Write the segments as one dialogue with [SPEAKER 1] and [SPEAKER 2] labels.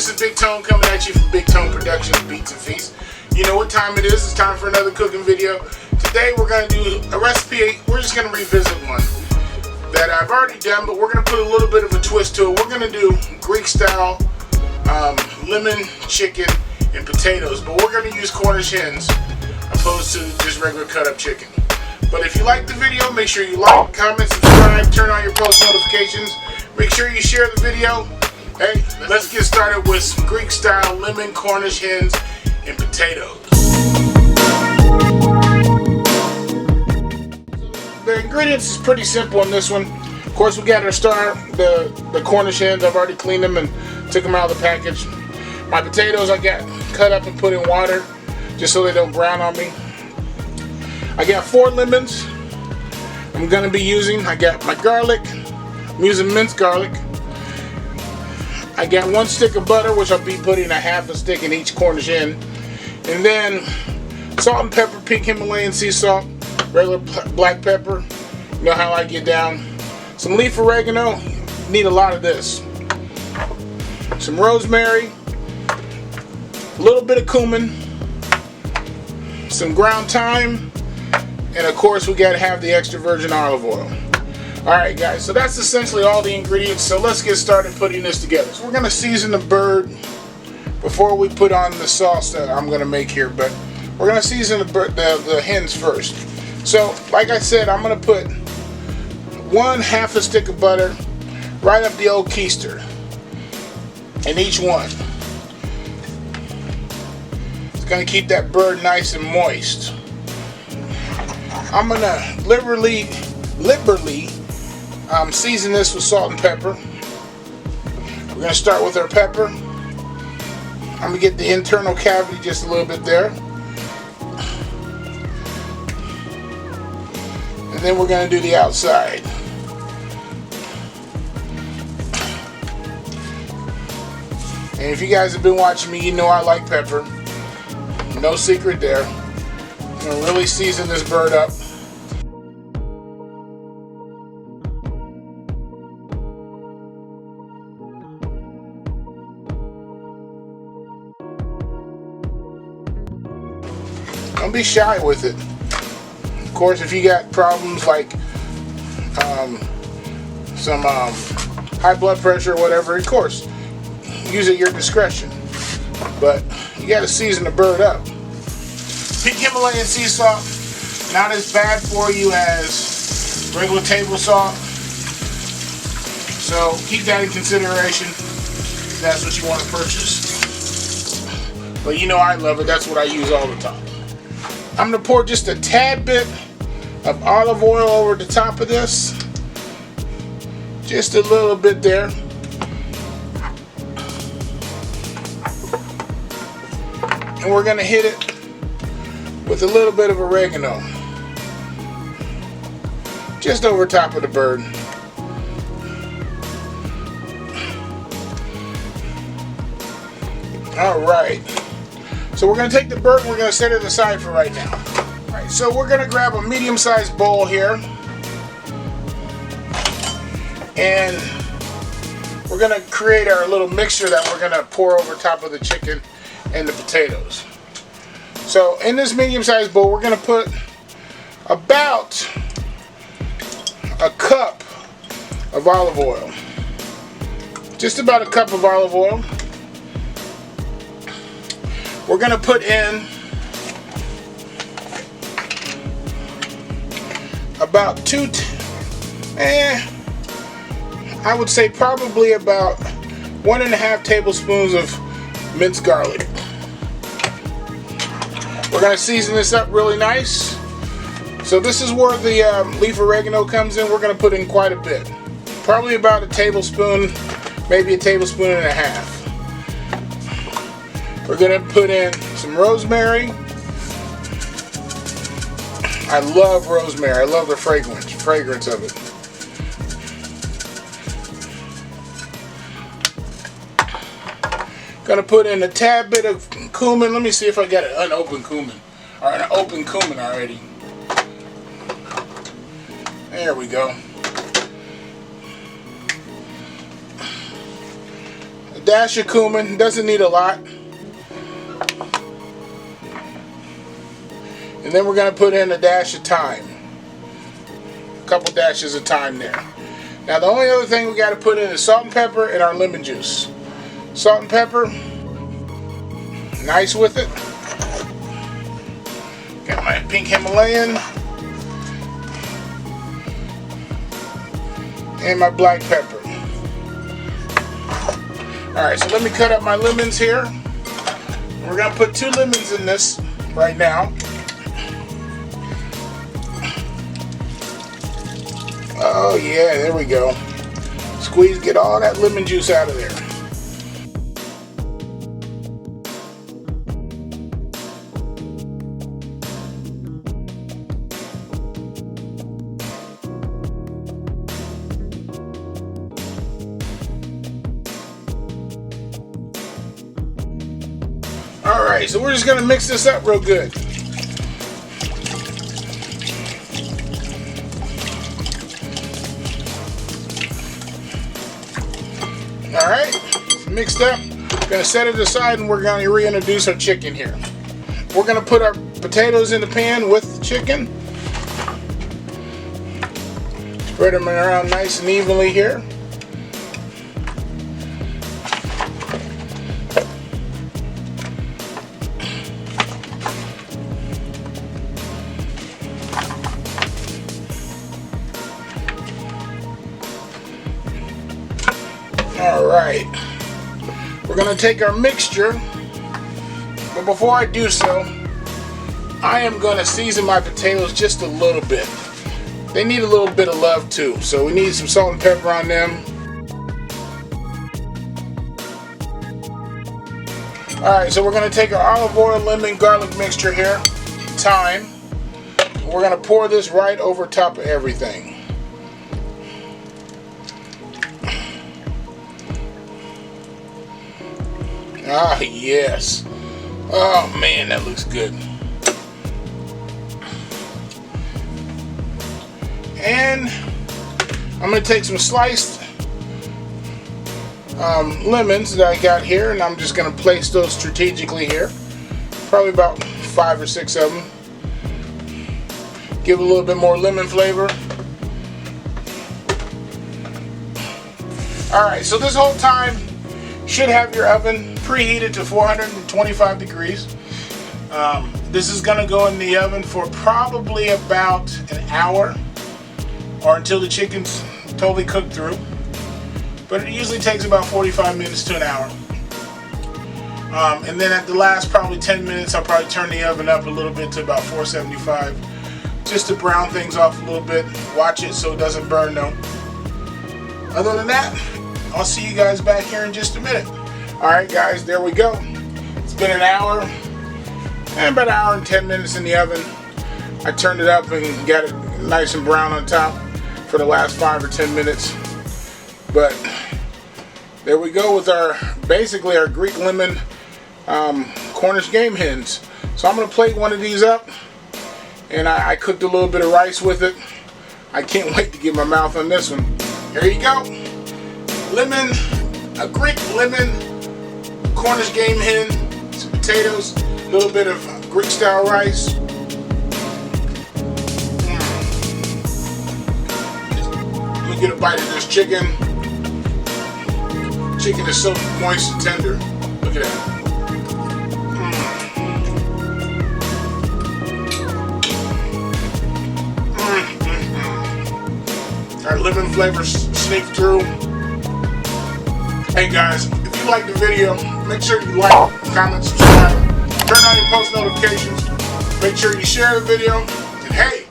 [SPEAKER 1] this is Bigtone coming at you from Bigtone Productions, Beats and Feasts. You know what time it is. It's time for another cooking video. Today we're going to do a recipe. We're just going to revisit one that I've already done, but we're going to put a little bit of a twist to it. We're going to do Greek style lemon chicken and potatoes, but we're going to use Cornish hens opposed to just regular cut up chicken. But if you like the video, make sure you like, comment, subscribe, turn on your post notifications. Make sure you share the video. Hey, let's get started with some Greek style lemon, Cornish hens, and potatoes. The ingredients is pretty simple on this one. Of course, we got our the Cornish hens. I've already cleaned them and took them out of the package. My potatoes I got cut up and put in water just so they don't brown on me. I got 4 lemons I'm going to be using. I got my garlic. I'm using minced garlic. I got 1 stick of butter, which I'll be putting a half a stick in each Cornish hen. And then salt and pepper, pink Himalayan sea salt, regular black pepper. You know how I get down. Some leaf oregano. Need a lot of this. Some rosemary. A little bit of cumin. Some ground thyme. And of course, we got to have the extra virgin olive oil. Alright guys, so that's essentially all the ingredients, so let's get started putting this together. So we're going to season the bird before we put on the sauce that I'm going to make here, but we're going to season the hens first. So, like I said, I'm going to put 1/2 a stick of butter right up the old keister in each one. It's going to keep that bird nice and moist. I'm going to liberally season this with salt and pepper. We're going to start with our pepper. I'm going to get the internal cavity just a little bit there. And then we're going to do the outside. And if you guys have been watching me, you know I like pepper. No secret there. I'm going to really season this bird up. Don't be shy with it. Of course, if you got problems like some high blood pressure or whatever, of course, use at your discretion. But you got to season the bird up. Pink Himalayan sea salt, not as bad for you as regular table salt. So keep that in consideration if that's what you want to purchase. But you know I love it. That's what I use all the time. I'm going to pour just a tad bit of olive oil over the top of this. Just a little bit there. And we're going to hit it with a little bit of oregano. Just over top of the bird. Alright. So we're going to take the bird and we're going to set it aside for right now. Alright, so we're going to grab a medium-sized bowl here. And we're going to create our little mixture that we're going to pour over top of the chicken and the potatoes. So in this medium-sized bowl, we're going to put about a cup of olive oil. Just about a cup of olive oil. We're going to put in about I would say probably about 1.5 tablespoons of minced garlic. We're going to season this up really nice. So this is where the leaf oregano comes in. We're going to put in quite a bit. Probably about a tablespoon, maybe a tablespoon and a half. We're going to put in some rosemary. I love rosemary. I love the fragrance of it. Going to put in a tad bit of cumin. Let me see if I got an unopened cumin. Or an open cumin already. There we go. dash of cumin, doesn't need a lot. And then we're going to put in a dash of thyme. A couple dashes of thyme there. Now the only other thing we got to put in is salt and pepper and our lemon juice. Salt and pepper, nice with it. Got my pink Himalayan and my black pepper. Alright, so let me cut up my lemons here. We're going to put 2 lemons in this right now. Oh yeah, there we go. Squeeze, get all that lemon juice out of there. Alright, so we're just going to mix this up real good. Alright, mixed up. Going to set it aside and we're going to reintroduce our chicken here. We're going to put our potatoes in the pan with the chicken. Spread them around nice and evenly here. Alright, we're going to take our mixture, but before I do so, I am going to season my potatoes just a little bit. They need a little bit of love too, so we need some salt and pepper on them. Alright, so we're going to take our olive oil, lemon, garlic mixture here, thyme. We're going to pour this right over top of everything. Ah, yes. Oh man, that looks good. And I'm going to take some sliced lemons that I got here, and I'm just going to place those strategically here. Probably about 5 or 6 of them. Give it a little bit more lemon flavor. Alright, so this whole time, should have your oven preheated to 425 degrees. This is going to go in the oven for probably about an hour or until the chicken's totally cooked through. But it usually takes about 45 minutes to an hour. And then at the last probably 10 minutes, I'll probably turn the oven up a little bit to about 475 just to brown things off a little bit. Watch it so it doesn't burn though. Other than that, I'll see you guys back here in just a minute. Alright guys, there we go. It's been an hour and about an hour and 10 minutes in the oven. I turned it up and got it nice and brown on top for the last 5 or 10 minutes. But there we go with our, basically our Greek lemon Cornish game hens. So I'm going to plate one of these up, and I cooked a little bit of rice with it. I can't wait to get my mouth on this one. Here you go. Lemon, a Greek lemon Cornish game hen, some potatoes, a little bit of Greek style rice. Let me get a bite of this chicken. Chicken is so moist and tender. Look at that. Our lemon flavor sneak through. Hey guys, if you like the video, make sure you like, comment, subscribe, turn on your post notifications, make sure you share the video, and hey,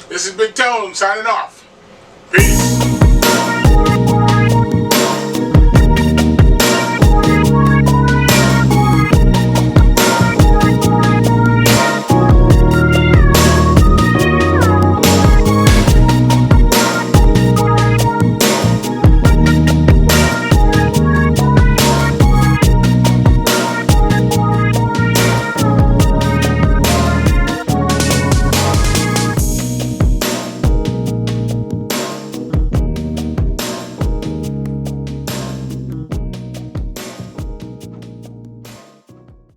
[SPEAKER 1] this is Bigtone signing off.